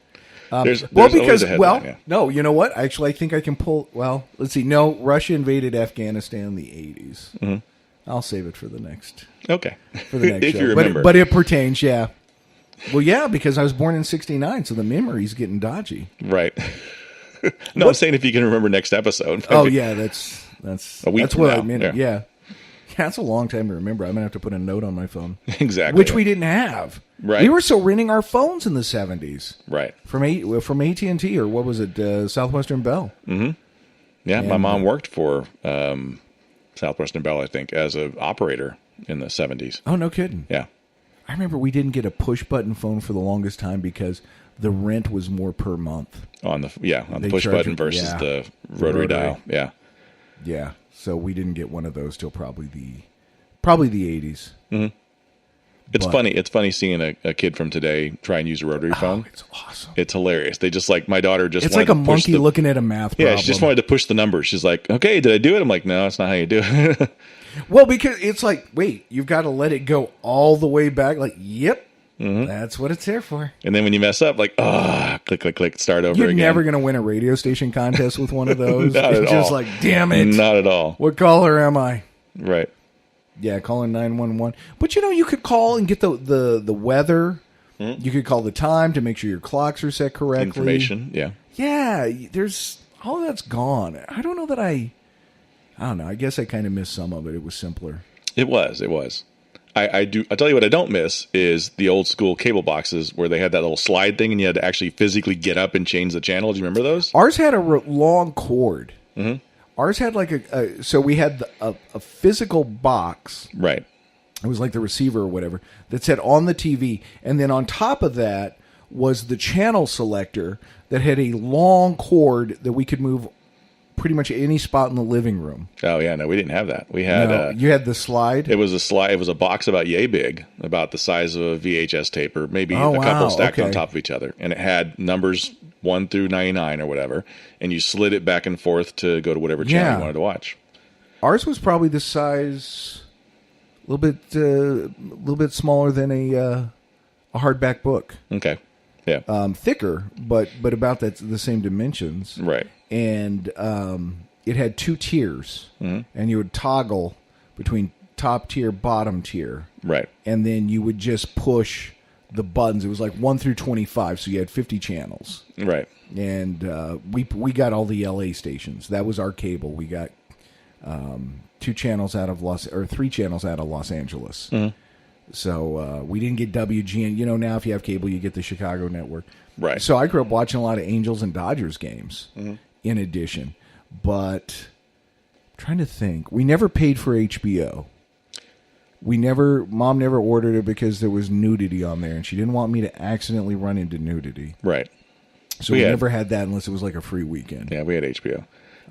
No, you know what? Actually, I think I can pull... Well, let's see. No, Russia invaded Afghanistan in the 80s. Mm-hmm. I'll save it for the next... Okay. For the next if show. You remember. But it pertains, yeah. Well, yeah, because I was born in 1969, so the memory's getting dodgy. Right. I'm saying if you can remember next episode. Oh, yeah, that's a week that's from what now. I meant. Yeah. That's a long time to remember. I'm going to have to put a note on my phone. Exactly. Which we didn't have. Right. We were still renting our phones in the 70s. Right. From AT&T, or what was it, Southwestern Bell. Mm-hmm. Yeah, my mom worked for Southwestern Bell, I think, as an operator in the 70s. Oh, no kidding. Yeah. I remember we didn't get a push-button phone for the longest time because the rent was more per month. On the push-button versus the rotary dial. Yeah. Yeah. So we didn't get one of those till probably the 80s. Mm-hmm. It's funny. It's funny seeing a kid from today try and use a rotary phone. It's awesome. It's hilarious. They just like my daughter just. It's like a monkey looking at a math problem. Yeah, she just wanted to push the numbers. She's like, "Okay, did I do it?" I'm like, "No, that's not how you do it." Well, because it's like, wait, you've got to let it go all the way back. Like, yep, that's what it's there for. And then when you mess up, like, click, click, click, start over again. You're never going to win a radio station contest with one of those. Not at all. Just like, damn it. Not at all. What caller am I? Right. Yeah, calling 911. But you could call and get the weather. Mm-hmm. You could call the time to make sure your clocks are set correctly. Information, yeah. Yeah, there's all that's gone. I don't know that I don't know. I guess I kind of missed some of it. It was simpler. It was. I do. I tell you what I don't miss is the old school cable boxes where they had that little slide thing and you had to actually physically get up and change the channel. Do you remember those? Ours had a long cord. Mm-hmm. Ours had like so we had a physical box. Right. It was like the receiver or whatever that said on the TV. And then on top of that was the channel selector that had a long cord that we could move pretty much any spot in the living room. Oh, yeah. No, we didn't have that. We had... you had the slide? It was a slide. It was a box about yay big, about the size of a VHS tape, or maybe a couple stacked on top of each other. And it had numbers 1 through 99 or whatever. And you slid it back and forth to go to whatever channel you wanted to watch. Ours was probably the size... A little bit smaller than a hardback book. Okay, yeah. Thicker, but about the same dimensions. Right. And it had 2 tiers, and you would toggle between top tier, bottom tier. Right. And then you would just push the buttons. It was like 1 through 25, so you had 50 channels. Right. And we got all the LA stations. That was our cable. We got 2 channels out of 3 channels out of Los Angeles. Mm-hmm. So we didn't get WGN. Now if you have cable, you get the Chicago network. Right. So I grew up watching a lot of Angels and Dodgers games in addition. But I'm trying to think. We never paid for HBO. Mom never ordered it because there was nudity on there, and she didn't want me to accidentally run into nudity. Right. So we never had that unless it was like a free weekend. Yeah, we had HBO.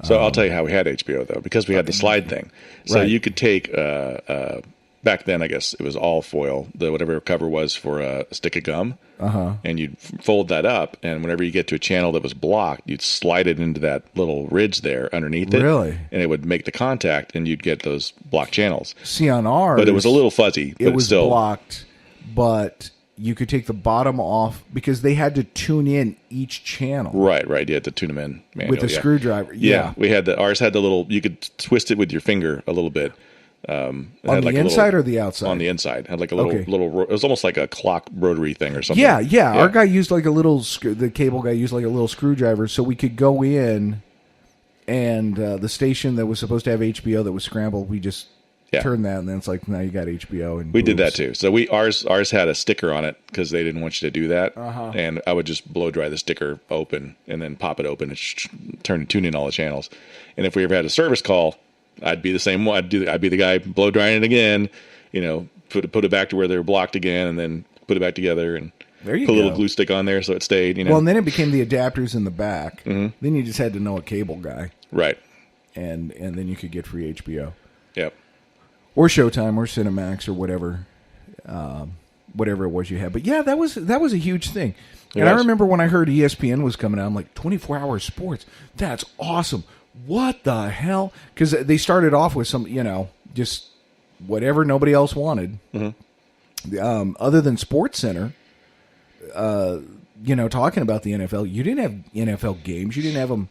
So I'll tell you how we had HBO, though, because we had the slide thing. So you could take back then, I guess it was all foil, whatever cover was for a stick of gum. And you'd fold that up, and whenever you get to a channel that was blocked, you'd slide it into that little ridge there underneath it. Really? And it would make the contact, and you'd get those blocked channels. See, on ours... But it was a little fuzzy. It was still blocked, but you could take the bottom off because they had to tune in each channel. Right. You had to tune them in manually. With a screwdriver. Yeah. We had ours had the little, you could twist it with your finger a little bit. On the inside or the outside? On the inside. It had like a little, it was almost like a clock rotary thing or something. Yeah. Our guy used like a little, the cable guy used like a little screwdriver so we could go in and the station that was supposed to have HBO that was scrambled, we just turned that and then it's like, now you got HBO. And we did that too. So ours had a sticker on it because they didn't want you to do that. And I would just blow dry the sticker open and then pop it open and tune in all the channels. And if we ever had a service call, I'd be the same one. I'd be the guy blow drying it again, put it back to where they were blocked again, and then put it back together and put a little glue stick on there so it stayed. Well, and then it became the adapters in the back. Then you just had to know a cable guy, right? And then you could get free HBO, yep, or Showtime, or Cinemax, or whatever it was you had. But yeah, that was a huge thing. And I remember when I heard ESPN was coming out, I'm like, 24-hour sports. That's awesome. What the hell? Because they started off with some, just whatever nobody else wanted. Other than Sports Center, talking about the NFL, you didn't have NFL games. You didn't have them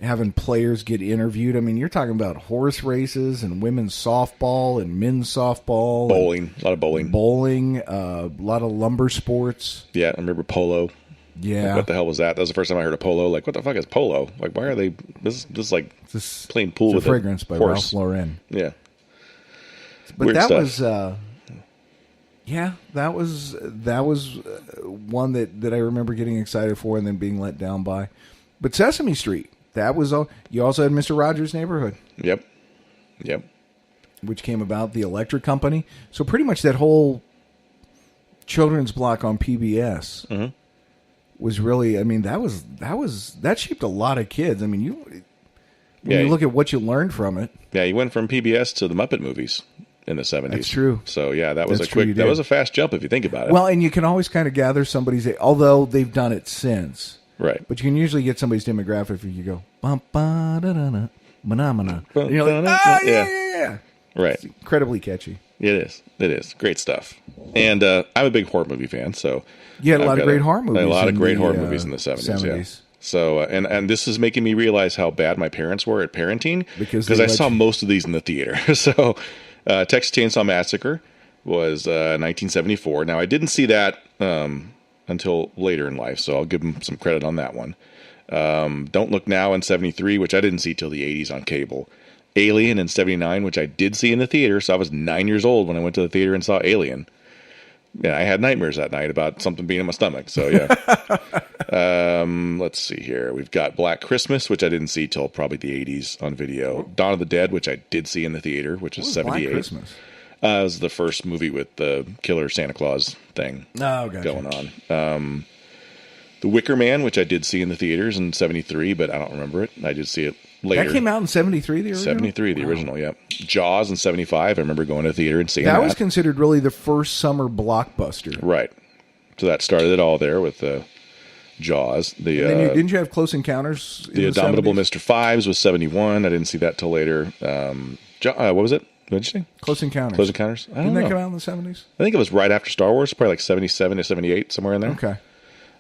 having players get interviewed. I mean, you're talking about horse races and women's softball and men's softball. Bowling. A lot of bowling. A lot of lumber sports. Yeah, I remember polo. Yeah. Like, what the hell was that? That was the first time I heard of polo. Like, what the fuck is polo? Like, why are they... This is like playing pool with a fragrance by horse. Ralph Lauren. Yeah. But weird that stuff. was... that was one that I remember getting excited for and then being let down by. But Sesame Street, that was... You also had Mr. Rogers' Neighborhood. Yep. Which came about, the electric company. So pretty much that whole children's block on PBS... was really, I mean, that shaped a lot of kids. I mean, you look at what you learned from it. Yeah, you went from PBS to the Muppet movies in the 70s. That's true. So yeah, that was that was a fast jump if you think about it. Well, and you can always kind of gather somebody's, although they've done it since. Right. But you can usually get somebody's demographic if you go, bum ba da da da, manamana. And you're like, yeah. Right. It's incredibly catchy. It is. Great stuff. And I'm a big horror movie fan, so... You had a lot of great horror movies. A lot of great horror movies in the 70s. Yeah. So, and this is making me realize how bad my parents were at parenting because I saw most of these in the theater. So, Texas Chainsaw Massacre was 1974. Now, I didn't see that until later in life, so I'll give them some credit on that one. Don't Look Now in 73, which I didn't see till the 80s on cable. Alien in 79, which I did see in the theater. So I was 9 years old when I went to the theater and saw Alien. Yeah, I had nightmares that night about something being in my stomach. So yeah. Let's see here. We've got Black Christmas, which I didn't see till probably the 80s on video. Dawn of the Dead, which I did see in the theater, which is 78. Black Christmas? It was the first movie with the killer Santa Claus thing going on. The Wicker Man, which I did see in the theaters in 73, but I don't remember it. I did see it later. That came out in 73, the original? 73, the original, yeah. Jaws in 75. I remember going to the theater and seeing that. That was considered really the first summer blockbuster. Right. So that started it all there with Jaws. And then didn't you have Close Encounters in the Abominable 70s? Mr. Fives was 71. I didn't see that till later. What was it? What did you say? Close Encounters. Close Encounters? I don't know. Didn't that come out in the 70s? I think it was right after Star Wars, probably like 77 to 78, somewhere in there. Okay.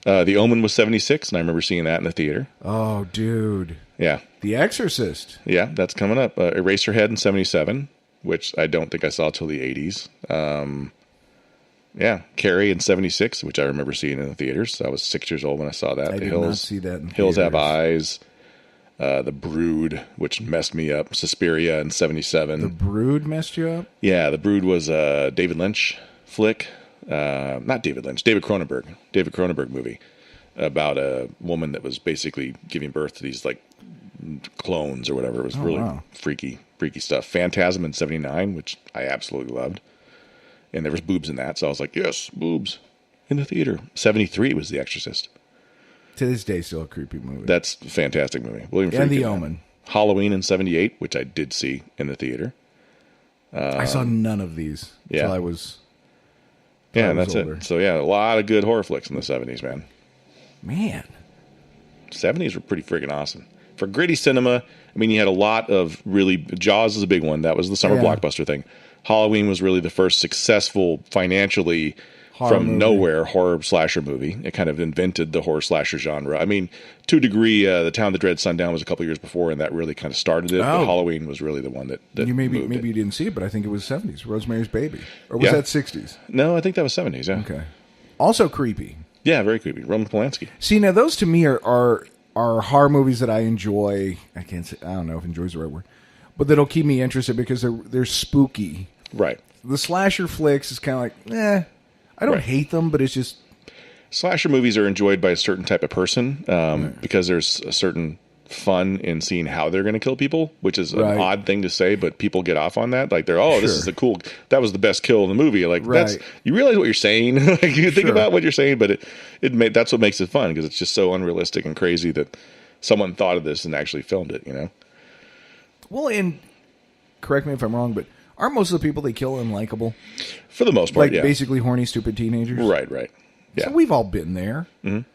The Omen was 76, and I remember seeing that in the theater. Oh, dude. Yeah. The Exorcist. Yeah, that's coming up. Eraserhead in 77, which I don't think I saw till the 80s. Yeah, Carrie in 76, which I remember seeing in the theaters. So I was 6 years old when I saw that. I did not see that in Hills theaters. Have Eyes. The Brood, which messed me up. Suspiria in 77. The Brood messed you up? Yeah, The Brood was a David Lynch flick. Not David Lynch, David Cronenberg movie about a woman that was basically giving birth to these like clones or whatever. It was freaky stuff. Phantasm in 79, which I absolutely loved. And there was boobs in that, so I was like, yes, boobs in the theater. 73 was The Exorcist. To this day, still a creepy movie. That's a fantastic movie. William and Friedkin. The Omen. Halloween in 78, which I did see in the theater. I saw none of these until I was. Yeah, and that's older. It. So yeah, a lot of good horror flicks in the 70s, man. Man, 70s were pretty freaking awesome for gritty cinema. I mean, you had a lot of really. Jaws is a big one. That was the summer blockbuster thing. Halloween was really the first successful financially nowhere horror slasher movie. It kind of invented the horror slasher genre. I mean, to a degree, The Town That Dread Sundown was a couple years before, and that really kind of started it. But Halloween was really the one that you maybe you didn't see it, but I think it was 70s. Rosemary's Baby, or was that 60s? No, I think that was 70s. Yeah. Okay. Also creepy. Yeah, very creepy. Roman Polanski. See, now those to me are horror movies that I enjoy. I don't know if enjoy is the right word, but that'll keep me interested because they're spooky. Right. The slasher flicks is kind of like, I don't hate them, but it's just... Slasher movies are enjoyed by a certain type of person because there's a certain fun in seeing how they're going to kill people, which is an odd thing to say, but people get off on that. Like, this is that was the best kill in the movie. Like, you realize what you're saying. Like, you think about what you're saying, but that's what makes it fun, because it's just so unrealistic and crazy that someone thought of this and actually filmed it, you know? Well, and correct me if I'm wrong, but aren't most of the people they kill unlikable? For the most part, like basically horny, stupid teenagers? Right. Yeah. So we've all been there. Mm-hmm.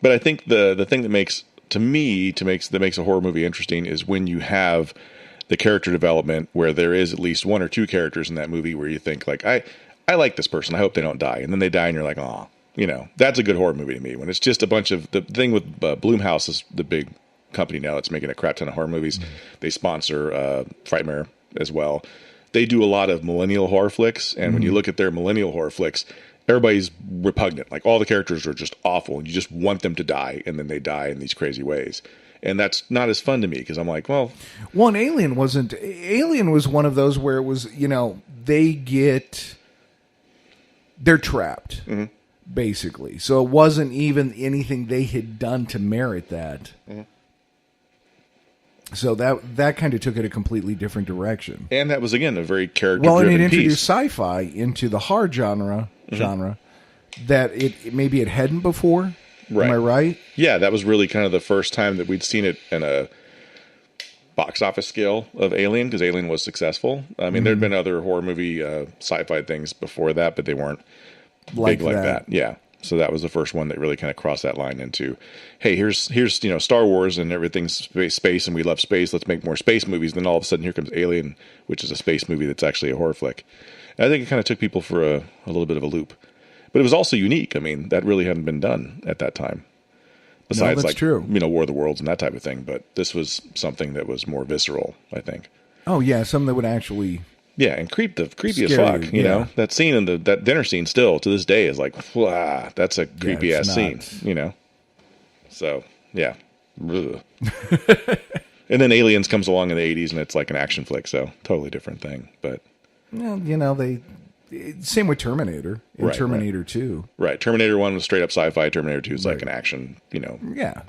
But I think the thing that makes a horror movie interesting is when you have the character development where there is at least one or two characters in that movie where you think, like, I like this person, I hope they don't die. And then they die and you're like, aw. You know, that's a good horror movie to me. When it's just a bunch of... The thing with Blumhouse is the big company now that's making a crap ton of horror movies. Mm-hmm. They sponsor Frightmare as well. They do a lot of millennial horror flicks, and when you look at their millennial horror flicks, everybody's repugnant. Like, all the characters are just awful, and you just want them to die, and then they die in these crazy ways. And that's not as fun to me, because I'm like, well... Well, and Alien wasn't... Alien was one of those where it was, they're trapped, basically. So it wasn't even anything they had done to merit that. Mm-hmm. So that kind of took it a completely different direction. And that was, again, a very character-driven piece. Well, and it piece. introduced sci-fi into the horror genre that it maybe it hadn't before. Right. Am I right? Yeah, that was really kind of the first time that we'd seen it in a box office scale of Alien, because Alien was successful. I mean, there'd been other horror movie sci-fi things before that, but they weren't big like that. Yeah. So that was the first one that really kind of crossed that line into, hey, here's Star Wars and everything's space and we love space. Let's make more space movies. Then all of a sudden here comes Alien, which is a space movie that's actually a horror flick. And I think it kind of took people for a little bit of a loop. But it was also unique. I mean, that really hadn't been done at that time. Besides, true. War of the Worlds and that type of thing. But this was something that was more visceral, I think. Oh, yeah, something that would actually... Yeah, and creepy as fuck, you know? That scene in that dinner scene still, to this day, is like, wow, that's a creepy-ass scene, you know? So, yeah. And then Aliens comes along in the 80s, and it's like an action flick, so totally different thing, but... Well, same with Terminator, in Terminator 2. Right, Terminator 1 was straight-up sci-fi, Terminator 2 is like an action,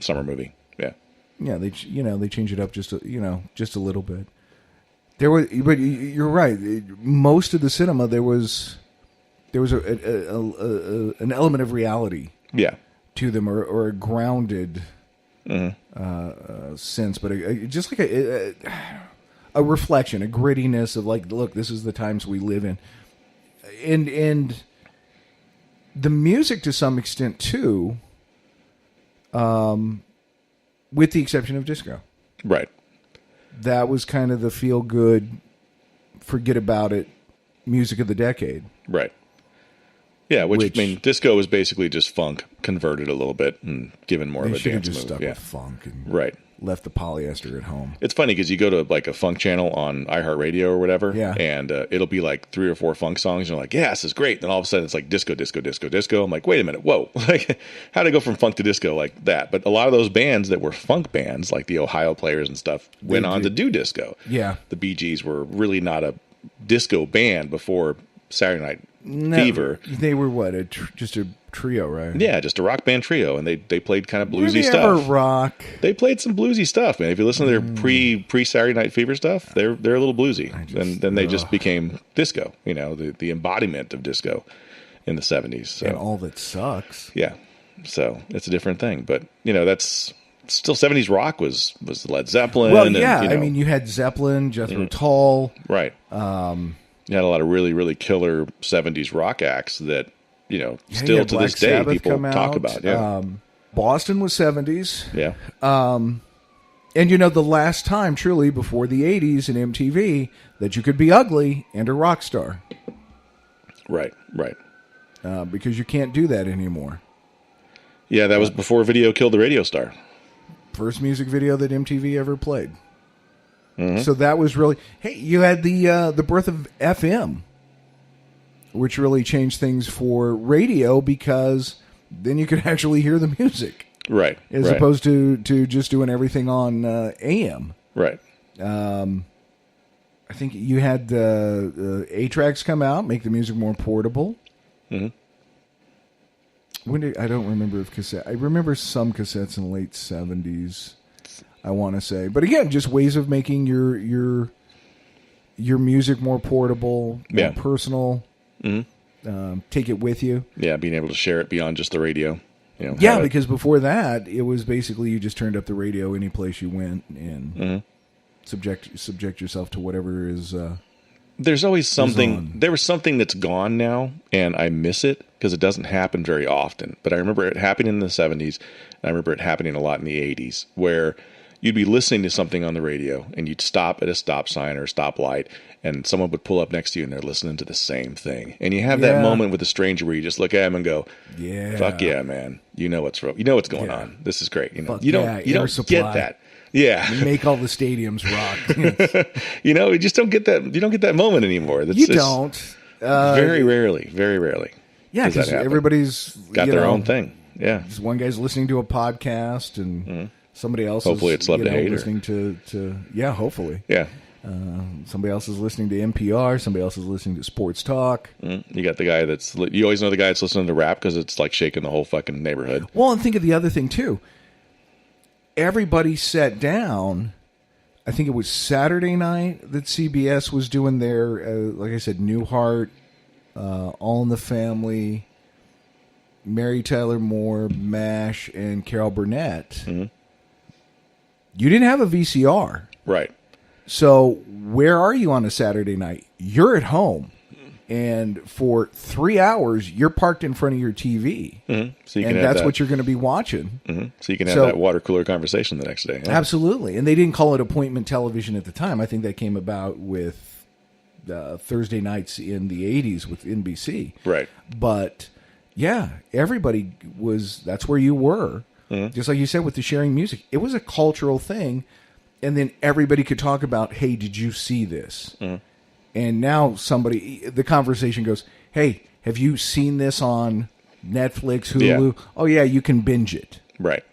summer movie, yeah. Yeah, they change it up just a little bit. But you're right. Most of the cinema there was an element of reality, to them, or a grounded sense, but just like a reflection, a grittiness of like, look, this is the times we live in, and the music to some extent too, with the exception of disco, right. That was kind of the feel-good, forget-about-it music of the decade. Right. Yeah, which I mean, disco is basically just funk converted a little bit and given more of a dance move. Just stuck with funk and left the polyester at home. It's funny because you go to like a funk channel on iHeartRadio or whatever, and it'll be like 3 or 4 funk songs, and you're like, yeah, this is great. Then all of a sudden it's like disco, disco, disco, disco. I'm like, wait a minute, whoa. Like, how did it go from funk to disco like that? But a lot of those bands that were funk bands, like the Ohio Players and stuff, went on to do disco. Yeah. The Bee Gees were really not a disco band before Saturday Night Fever. They were just a trio, right? Yeah, just a rock band trio, and they played kind of bluesy stuff. Rock. They played some bluesy stuff, man. If you listen to their pre Saturday Night Fever stuff, they're a little bluesy. And then they just became disco. The embodiment of disco in the 70s. So. And all that sucks. Yeah, so it's a different thing. But that's still 70s rock was Led Zeppelin. Well, yeah, and, I mean, you had Zeppelin, Jethro Tull. right. You had a lot of really, really killer 70s rock acts that, still to this day people talk about. Yeah. Boston was 70s. Yeah. And the last time, truly, before the 80s and MTV, that you could be ugly and a rock star. Right. Because you can't do that anymore. Yeah, that was before video killed the radio star. First music video that MTV ever played. So that was really... Hey, you had the birth of FM, which really changed things for radio because then you could actually hear the music. Right. As opposed to just doing everything on AM. Right. I think you had A-tracks come out, make the music more portable. Mm-hmm. I don't remember if cassette. I remember some cassettes in the late 70s, I want to say. But again, just ways of making your music more portable, more personal. Mm-hmm. Take it with you. Yeah, being able to share it beyond just the radio. Because before that, it was basically you just turned up the radio any place you went and subject yourself to whatever is. There's always something. There was something that's gone now, and I miss it because it doesn't happen very often. But I remember it happening in the 70s, and I remember it happening a lot in the 80s, where you'd be listening to something on the radio, and you'd stop at a stop sign or a stoplight, and someone would pull up next to you, and they're listening to the same thing. And you have that moment with a stranger where you just look at them and go, "Yeah, fuck yeah, man! You know what's going on. This is great. You don't get that." Yeah, you make all the stadiums rock. You just don't get that. You don't get that moment anymore. Don't. Very rarely. Yeah, because everybody's got their own thing. Yeah, one guy's listening to a podcast, and somebody else hopefully is it's Love to Hate listening to hopefully somebody else is listening to NPR. Somebody else is listening to sports talk. You got the guy you always know the guy that's listening to rap because it's like shaking the whole fucking neighborhood. Well, and think of the other thing too. Everybody sat down. I think it was Saturday night that CBS was doing their, like I said, Newhart, All in the Family, Mary Tyler Moore, MASH, and Carol Burnett. Mm-hmm. You didn't have a VCR. Right. So where are you on a Saturday night? You're at home. And for 3 hours, you're parked in front of your TV. Mm-hmm. So that's what you're going to be watching. Mm-hmm. So you can have that water cooler conversation the next day. Yeah. Absolutely. And they didn't call it appointment television at the time. I think that came about with Thursday nights in the 80s with NBC. Right. But, yeah, everybody that's where you were. Mm-hmm. Just like you said with the sharing music. It was a cultural thing. And then everybody could talk about, hey, did you see this? Mm-hmm. And now the conversation goes, hey, have you seen this on Netflix, Hulu? Yeah. Oh, yeah, you can binge it. Right.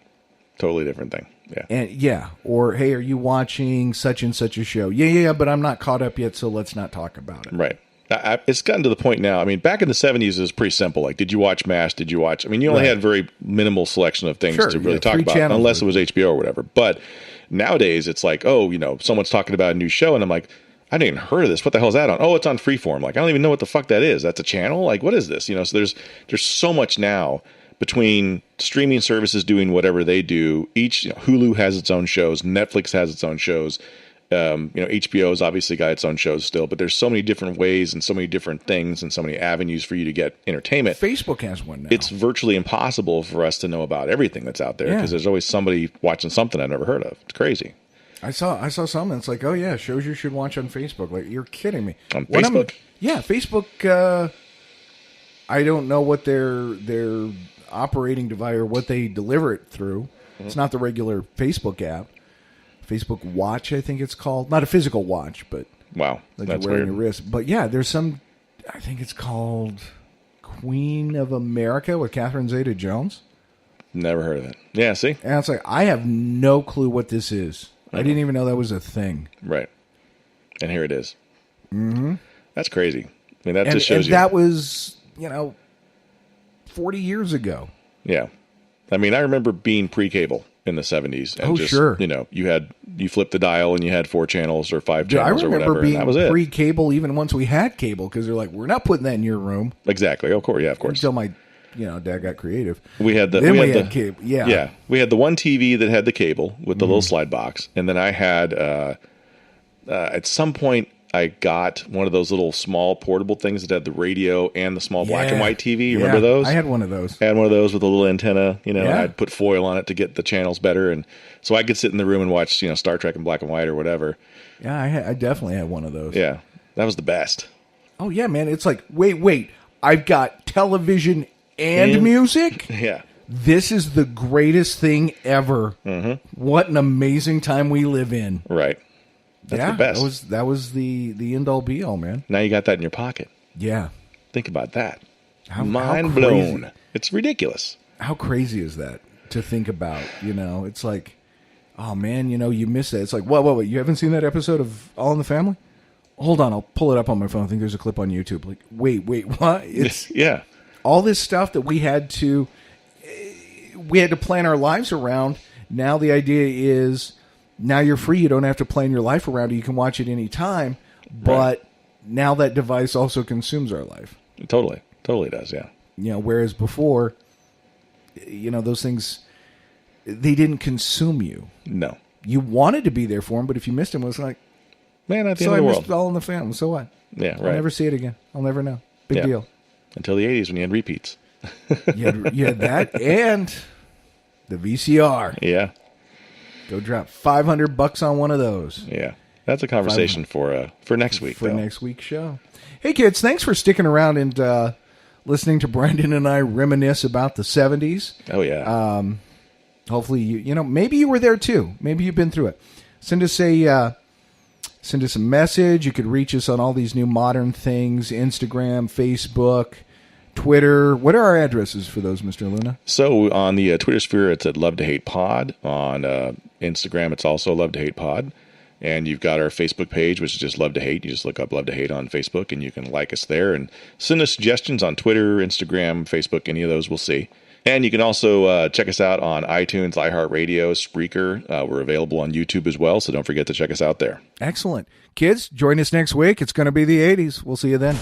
Totally different thing. Yeah. And or, hey, are you watching such and such a show? Yeah, but I'm not caught up yet, so let's not talk about it. Right. It's gotten to the point now. I mean, back in the 70s, it was pretty simple. Like, did you watch MASH? Did you watch? I mean, you only had very minimal selection of things to really talk about, unless it was HBO or whatever. But nowadays, it's like, someone's talking about a new show, and I'm like, I didn't even heard of this. What the hell is that on? Oh, it's on Freeform. Like, I don't even know what the fuck that is. That's a channel? Like, what is this? So there's so much now between streaming services doing whatever they do. Hulu has its own shows. Netflix has its own shows. HBO's obviously got its own shows still, but there's so many different ways and so many different things and so many avenues for you to get entertainment. Facebook has one now. It's virtually impossible for us to know about everything that's out there because there's always somebody watching something I've never heard of. It's crazy. I saw something. It's like, oh yeah, shows you should watch on Facebook. Like, you're kidding me. On Facebook? Facebook. I don't know what their operating device or what they deliver it through. Mm-hmm. It's not the regular Facebook app. Facebook Watch, I think it's called. Not a physical watch, but wow, like that's you're wearing weird. Your wrist. But yeah, there's some. I think it's called Queen of America with Catherine Zeta-Jones. Never heard of it. Yeah, see, and it's like I have no clue what this is. I didn't even know that was a thing. Right. And here it is. Mm-hmm. That's crazy. I mean, that just shows you. That was, 40 years ago. Yeah. I mean, I remember being pre-cable in the 70s. And sure. You flipped the dial and you had 4 channels or 5 channels or whatever. And that was it. I remember being pre-cable even once we had cable because they're like, we're not putting that in your room. Exactly. Of course. Yeah, of course. Until my Dad got creative. We had the cable. Yeah. Yeah. We had the one TV that had the cable with the little slide box. And then I had, at some point, I got one of those little small portable things that had the radio and the small black and white TV. You remember those? I had one of those. I had one of those with a little antenna, and I'd put foil on it to get the channels better. And so I could sit in the room and watch, Star Trek in black and white or whatever. Yeah, I definitely had one of those. Yeah. That was the best. Oh, yeah, man. It's like, wait. I've got television and music? Yeah. This is the greatest thing ever. Mm-hmm. What an amazing time we live in. Right. That's the best. That was the end all be all, man. Now you got that in your pocket. Yeah. Think about that. how Mind blown. It's ridiculous. How crazy is that to think about? It's like, oh man, you miss it. It's like, what? You haven't seen that episode of All in the Family? Hold on, I'll pull it up on my phone. I think there's a clip on YouTube. Like, wait, what? It's yeah. All this stuff that we had to plan our lives around. Now the idea is, now you're free. You don't have to plan your life around it. You can watch it any time. But now that device also consumes our life. Totally does. Yeah. Whereas before, those things, they didn't consume you. No. You wanted to be there for them, but if you missed them, it was like, man, at the end of the world. I missed All in the Family. So what? Yeah, right. I'll never see it again. I'll never know. Big deal. Until the 80s when you had repeats. you had that and the VCR. Yeah. Go drop $500 on one of those. Yeah. That's a conversation for next week. For next week's show. Hey, kids, thanks for sticking around and listening to Brandon and I reminisce about the 70s. Oh, yeah. Hopefully, maybe you were there too. Maybe you've been through it. Send us a message. You could reach us on all these new modern things, Instagram, Facebook, Twitter. What are our addresses for those, Mr. Luna? So on the Twitter sphere, it's at Love to Hate Pod. On Instagram, it's also Love to Hate Pod. And you've got our Facebook page, which is just Love to Hate. You just look up Love to Hate on Facebook, and you can like us there. And send us suggestions on Twitter, Instagram, Facebook. Any of those we'll see. And you can also check us out on iTunes, iHeartRadio, Spreaker. We're available on YouTube as well, so don't forget to check us out there. Excellent. Kids, join us next week. It's going to be the 80s. We'll see you then.